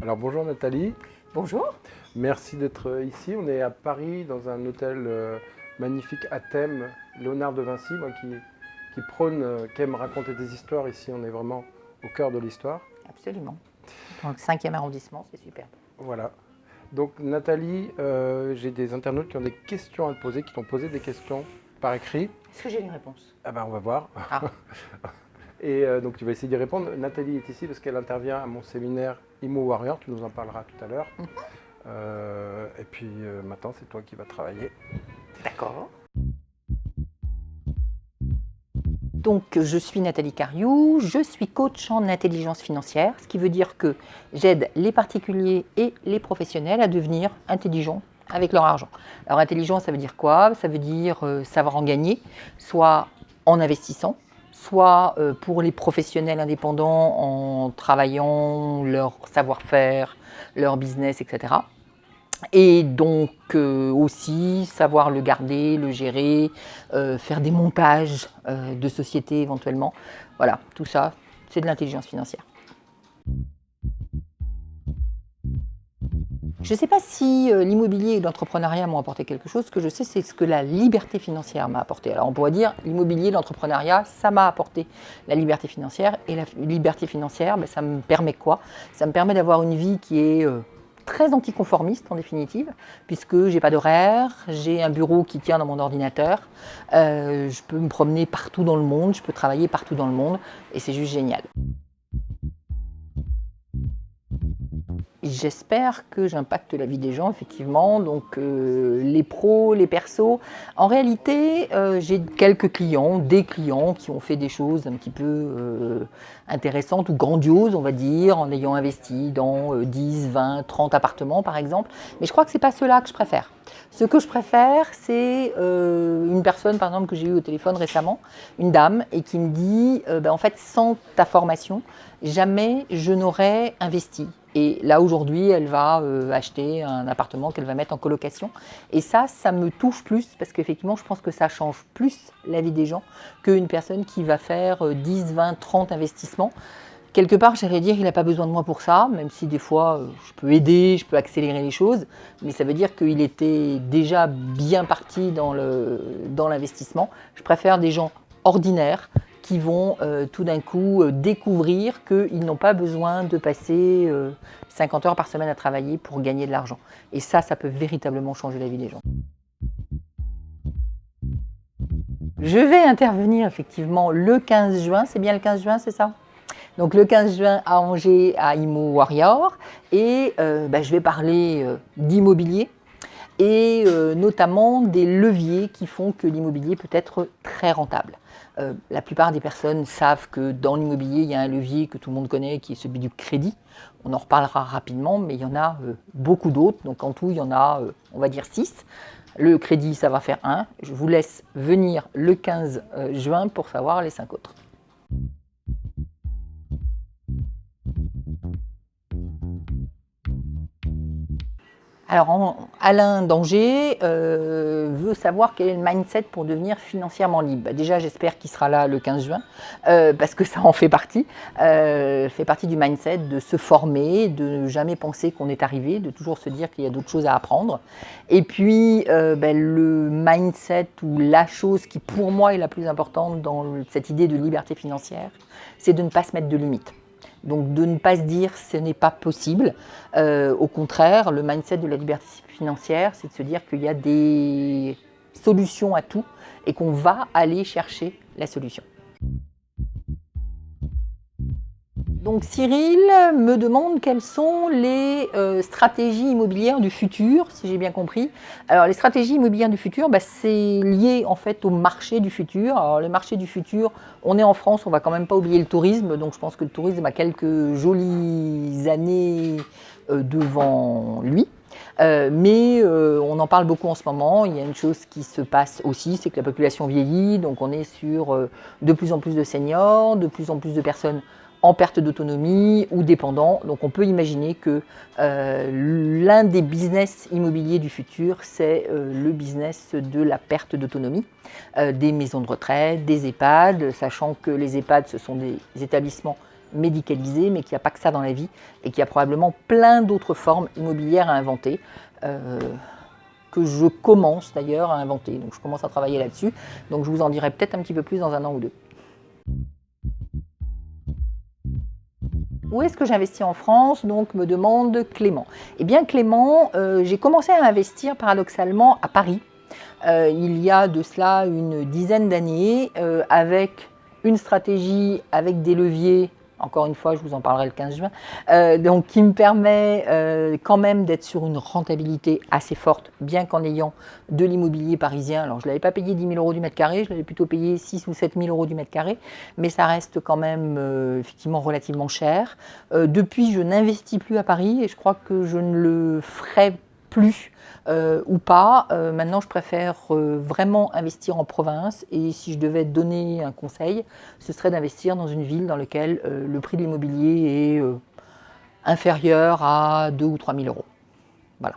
Alors bonjour Nathalie, Bonjour. merci d'être ici. On est à Paris dans un hôtel magnifique à thème, Léonard de Vinci, moi qui prône, qui aime raconter des histoires. Ici on est vraiment au cœur de l'histoire. Absolument. Dans le 5e arrondissement, c'est super. Voilà. Donc Nathalie, j'ai des internautes qui ont des questions à te poser, qui t'ont posé des questions par écrit. Est-ce que j'ai une réponse? Ah ben on va voir. Ah, Et donc tu vas essayer d'y répondre. Nathalie est ici parce qu'elle intervient à mon séminaire Immo Warrior, tu nous en parleras tout à l'heure. Et puis maintenant c'est toi qui vas travailler. d'accord. Donc, je suis Nathalie Cariou, je suis coach en intelligence financière, ce qui veut dire que j'aide les particuliers et les professionnels à devenir intelligents avec leur argent. Alors, intelligent, ça veut dire quoi? Ça veut dire savoir en gagner, soit en investissant, soit pour les professionnels indépendants en travaillant leur savoir-faire, leur business, etc. Et donc aussi savoir le garder, le gérer, faire des montages de société éventuellement. Voilà, tout ça, c'est de l'intelligence financière. Je ne sais pas si l'immobilier et l'entrepreneuriat m'ont apporté quelque chose. Ce que je sais, c'est ce que la liberté financière m'a apporté. Alors on pourrait dire l'immobilier, l'entrepreneuriat, ça m'a apporté la liberté financière. Et la liberté financière, ben, ça me permet quoi? Ça me permet d'avoir une vie qui est très anticonformiste en définitive, puisque j'ai pas d'horaire, j'ai un bureau qui tient dans mon ordinateur, je peux me promener partout dans le monde, je peux travailler partout dans le monde, et c'est juste génial. J'espère que j'impacte la vie des gens, effectivement, donc les pros, les persos. En réalité, j'ai quelques clients, des clients qui ont fait des choses un petit peu intéressantes ou grandioses, on va dire, en ayant investi dans 10, 20, 30 appartements, par exemple. Mais je crois que ce n'est pas ceux-là que je préfère. Ce que je préfère, c'est une personne, par exemple, que j'ai eue au téléphone récemment, une dame, et qui me dit, en fait, sans ta formation, jamais je n'aurais investi. Et là, aujourd'hui, elle va acheter un appartement qu'elle va mettre en colocation. Et ça me touche plus parce qu'effectivement, je pense que ça change plus la vie des gens qu'une personne qui va faire 10, 20, 30 investissements. Quelque part, j'allais dire, il n'a pas besoin de moi pour ça, même si des fois, je peux aider, je peux accélérer les choses. Mais ça veut dire qu'il était déjà bien parti dans l'investissement. Je préfère des gens ordinaires qui vont tout d'un coup découvrir qu'ils n'ont pas besoin de passer 50 heures par semaine à travailler pour gagner de l'argent. Et ça peut véritablement changer la vie des gens. Je vais intervenir effectivement le 15 juin, c'est bien le 15 juin, c'est ça? Donc le 15 juin à Angers, à Immo Warrior, et je vais parler d'immobilier et notamment des leviers qui font que l'immobilier peut être très rentable. La plupart des personnes savent que dans l'immobilier, il y a un levier que tout le monde connaît qui est celui du crédit. On en reparlera rapidement, mais il y en a beaucoup d'autres. Donc en tout, il y en a, on va dire 6. Le crédit, ça va faire 1. Je vous laisse venir le 15 juin pour savoir les 5 autres. Alors, Alain d'Angers veut savoir quel est le mindset pour devenir financièrement libre. Déjà, j'espère qu'il sera là le 15 juin, parce que ça en fait partie. Fait partie du mindset de se former, de ne jamais penser qu'on est arrivé, de toujours se dire qu'il y a d'autres choses à apprendre. Et puis, le mindset ou la chose qui, pour moi, est la plus importante dans cette idée de liberté financière, c'est de ne pas se mettre de limites. Donc de ne pas se dire ce n'est pas possible. Au contraire, le mindset de la liberté financière, c'est de se dire qu'il y a des solutions à tout et qu'on va aller chercher la solution. Donc Cyril me demande quelles sont les stratégies immobilières du futur, si j'ai bien compris. Alors les stratégies immobilières du futur, c'est lié en fait au marché du futur. Alors le marché du futur, on est en France, on ne va quand même pas oublier le tourisme, donc je pense que le tourisme a quelques jolies années devant lui. Mais on en parle beaucoup en ce moment. Il y a une chose qui se passe aussi, c'est que la population vieillit, donc on est sur de plus en plus de seniors, de plus en plus de personnes en perte d'autonomie ou dépendants. Donc on peut imaginer que l'un des business immobiliers du futur, c'est le business de la perte d'autonomie, des maisons de retraite, des EHPAD, sachant que les EHPAD, ce sont des établissements médicalisé, mais qu'il n'y a pas que ça dans la vie et qu'il y a probablement plein d'autres formes immobilières à inventer, que je commence d'ailleurs à inventer. Donc je commence à travailler là-dessus. Donc je vous en dirai peut-être un petit peu plus dans un an ou deux. Où est-ce que j'investis en France? Donc me demande Clément. Eh bien Clément, j'ai commencé à investir paradoxalement à Paris. Il y a de cela une dizaine d'années, avec une stratégie, avec des leviers, encore une fois je vous en parlerai le 15 juin, donc qui me permet quand même d'être sur une rentabilité assez forte, bien qu'en ayant de l'immobilier parisien. Alors je ne l'avais pas payé 10 000 euros du mètre carré, je l'avais plutôt payé 6 ou 7 000 euros du mètre carré, mais ça reste quand même effectivement relativement cher. Depuis je n'investis plus à Paris et je crois que je ne le ferai plus ou pas. Maintenant, je préfère vraiment investir en province et si je devais donner un conseil, ce serait d'investir dans une ville dans laquelle le prix de l'immobilier est inférieur à 2 ou 3 000 euros. Voilà.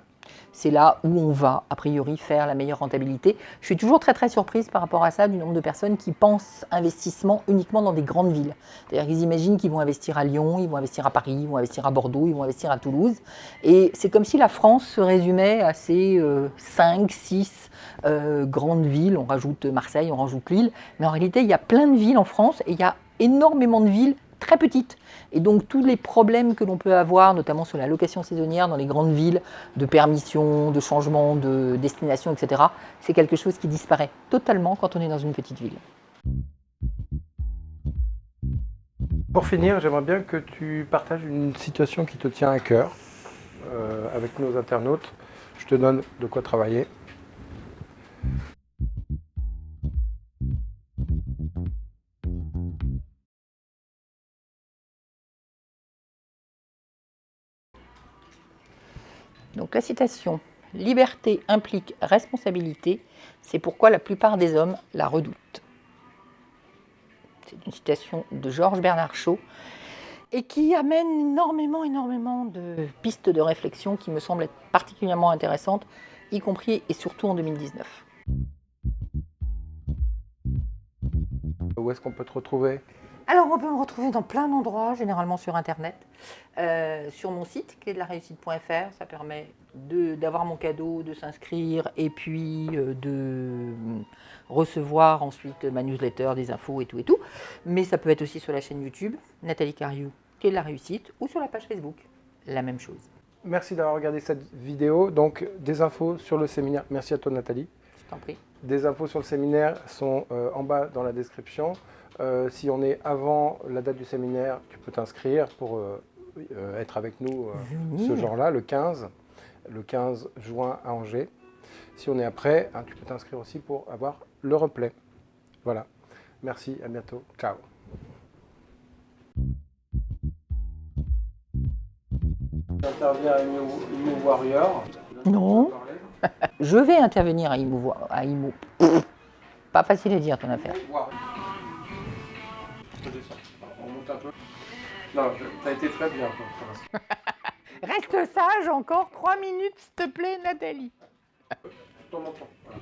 C'est là où on va, a priori, faire la meilleure rentabilité. Je suis toujours très surprise par rapport à ça, du nombre de personnes qui pensent investissement uniquement dans des grandes villes. C'est-à-dire qu'ils imaginent qu'ils vont investir à Lyon, ils vont investir à Paris, ils vont investir à Bordeaux, ils vont investir à Toulouse. Et c'est comme si la France se résumait à ces 5, 6 grandes villes. On rajoute Marseille, on rajoute Lille. Mais en réalité, il y a plein de villes en France et il y a énormément de villes très petites. Et donc tous les problèmes que l'on peut avoir, notamment sur la location saisonnière dans les grandes villes, de permission, de changement de destination, etc., c'est quelque chose qui disparaît totalement quand on est dans une petite ville. Pour finir, j'aimerais bien que tu partages une situation qui te tient à cœur avec nos internautes. Je te donne de quoi travailler. Donc la citation « Liberté implique responsabilité, c'est pourquoi la plupart des hommes la redoutent ». C'est une citation de Georges Bernard Shaw et qui amène énormément de pistes de réflexion qui me semblent être particulièrement intéressantes, y compris et surtout en 2019. Où est-ce qu'on peut te retrouver? Alors on peut me retrouver dans plein d'endroits, généralement sur internet, sur mon site clédelaréussite.fr, ça permet d'avoir mon cadeau, de s'inscrire et puis de recevoir ensuite ma newsletter, des infos et tout. Mais ça peut être aussi sur la chaîne YouTube, Nathalie Cariou, Clé de la Réussite, ou sur la page Facebook, la même chose. Merci d'avoir regardé cette vidéo. Donc des infos sur le séminaire. Merci à toi Nathalie. Je t'en prie. Des infos sur le séminaire sont en bas dans la description. Si on est avant la date du séminaire, tu peux t'inscrire pour être avec nous ce jour-là, le 15 juin à Angers. Si on est après, hein, tu peux t'inscrire aussi pour avoir le replay. Voilà. Merci, à bientôt. Ciao. Tu interviens à Imo Warrior. Non. Je vais intervenir à Imo. Pas facile à dire ton affaire. On monte un peu. Non, t'as été très bien. Reste sage encore 3 minutes, s'il te plaît, Nathalie. Je t'en entends. Voilà.